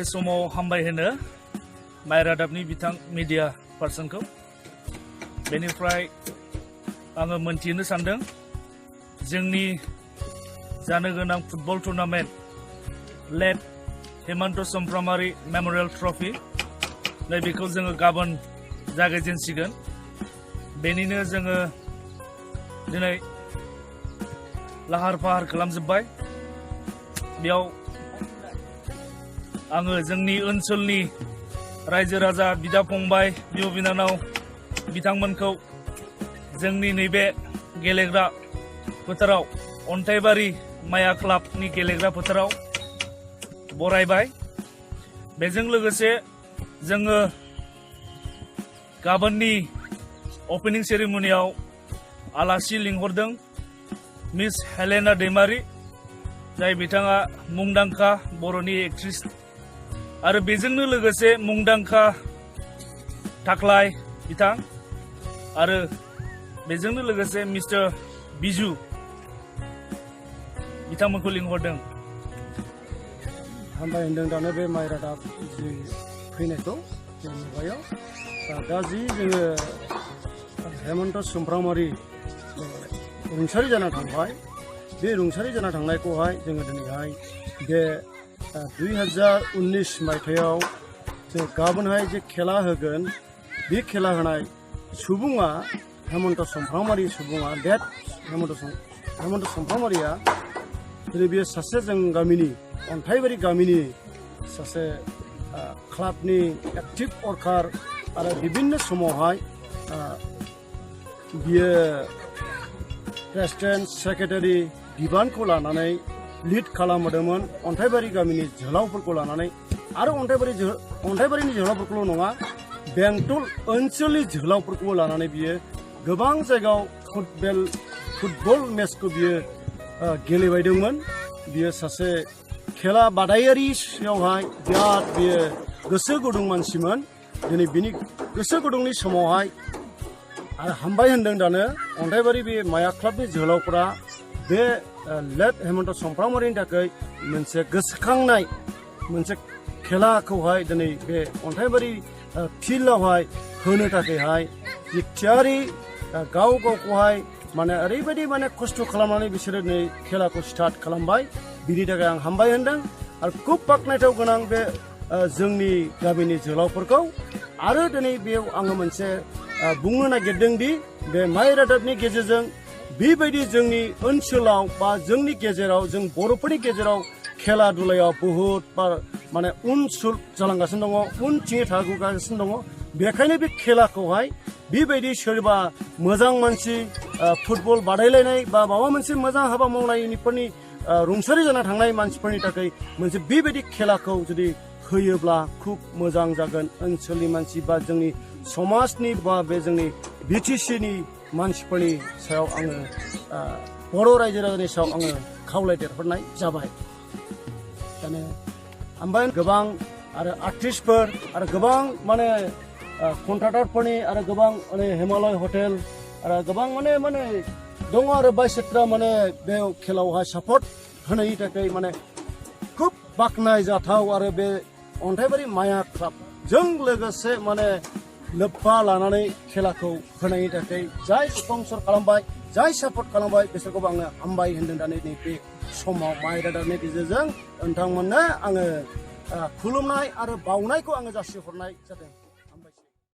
बे समाव हामबाय होनो माइ रादाबनि बिथां मिडिया पार्सनखौ बेनिफ्राय आङो मोनथिनो सानदों जोंनि जानो गोनां फुटबल टुर्नामेन्ट लेट हेमन्त समफ्रामारि मेमरियेल ट्रफि बेखौ जोङो गाबोन जागायजेनसिगोन बेनिनो जोङो दिनै लाहार फाहार खालामजोब्बाय बेयाव आङो जोंनि ओनसोलनि रायजो राजा बिदा फंबाय बिब' बिनानाव बिथांमोनखौ जोंनि नैबे गेलेग्रा फोथाराव अन्थाइबारि माया क्लाबनि गेलेग्रा फोथाराव बरायबाय बेजों लोगोसे जोङो गाबोननि अपेनिं सेरेमनियाव आलासि लिंहरदों मिस हेलेना दैमारि जाय बिथाङा मुंदांखा बर'नि एक्ट्रेस आरो बेजोंनो लोगोसे मुंदांखा थाख्लाय बिथां आरो बेजोंनो लोगोसे मिस्टार बिजु बिथांमोनखौ लिंहरदों हामबाय होनदों दानो बे माइ रादाब जि फैनायखौ जों मुगायाव दा जि जोङो हेमन्त समफ्रामारि रुंसारि जाना थांबाय बे रुंसारि जाना थांनायखौहाय जोङो दिनैहाय बे 2019 मायथाइयाव जों गाबोनहाय जे खेला होगोन बे खेला होनाय सुबुङा हेमन्त समफ्रामारि सुबुङा डेट हेमन्त समफ्रामारिया दिनै बेयो सासे जों गामिनि अन्थाइबारि गामिनि सासे क्लाबनि एक्टिभ वर्कार आरो बिभिन्न समावहाय बियो प्रेसिडेन्ट सेक्रेटारि बिबानखौ लानानै लिड खालामबोदोंमोन अन्थाइबारि गामिनि जोहोलावफोरखौ लानानै आरो अन्थाइबारिनि जोहोलावफोरखौल' नङा बेंटल ओनसोलनि जोहोलावफोरखौबो लानानै बियो गोबां जायगायाव फुटबल मेचखौ बियो गेलेबायदोंमोन बियो सासे खेला बादायारियावहाय बिराद बियो गोसो गुदुं मानसिमोन दिनै बिनि गोसो गुदुंनि समावहाय आरो हामबाय होनदों दानो अन्थाइबारि बे माया क्लाबनि जोहोलावफोरा बे लेट हेमन्त समफ्रामारिनि थाखाय मोनसे गोसोखांनाय मोनसे खेलाखौहाय दिनै बे अन्थाइबारि फिल्डआवहाय होनो थाखायहाय थियारि गाव गावखौहाय माने ओरैबायदि माने खस्थ' खालामनानै बिसोरो दिनै खेलाखौ स्टार्ट खालामबाय बिनि थाखाय आं हामबाय होनदों आरो खुब बाख्नायथाव गोनां बे जोंनि गामिनि जोहोलावफोरखौ आरो दिनै बेयाव आङो मोनसे बुंनो नागिरदों दि बे माइ रादाबनि गेजेरजों बेबायदि जोंनि ओनसोलाव बा जोंनि गेजेराव जों बर'फोरनि गेजेराव खेला दुलायाव बहुद माने उन जालांगासिनो दङ उनथिं थागोगासिनो दङ बेखायनो बे खेलाखौहाय बेबायदि सोरबा मोजां मानसि फुटबल बादायलायनाय बा माबा मोनसे मोजां हाबा मावनायफोरनि रुंसारि जाना थांनाय मानसिफोरनि थाखाय मोनसे बेबायदि खेलाखौ जुदि होयोब्ला खुब मोजां जागोन ओनसोलनि मानसि बा जोंनि समाजनि बा बे जोंनि बिटिसिनि मानसिफोरनि सायाव आङो बर' रायजो राजानि सायाव आङो खावलायदेरहरनाय जाबाय दानो हामबाय गोबां आरो आर्टिस्टफोर आरो गोबां माने कन्ट्राक्टरफोरनि आरो गोबां माने हिमालय हटेल आरो गोबां माने दङ आरो बायसेट्रा माने बे खेलायावहाय सापर्ट होनायनि थाखाय माने खुब बाख्नायजाथाव आरो बे अन्थाइबारि माया क्लाबजों लोगोसे माने लोब्बा लानानै खेलाखौ होनायनि थाखाय जाय स्पन्सर खालामबाय जाय सापर्ट खालामबाय बिसोरखौबो आङो हामबाय होनदों दानि नैबे समाव माइ रादाबनि गेजेरजों नोंथांमोननो आङो खुलुमनाय आरो बावनायखौ आङो जासिहरनाय जादों।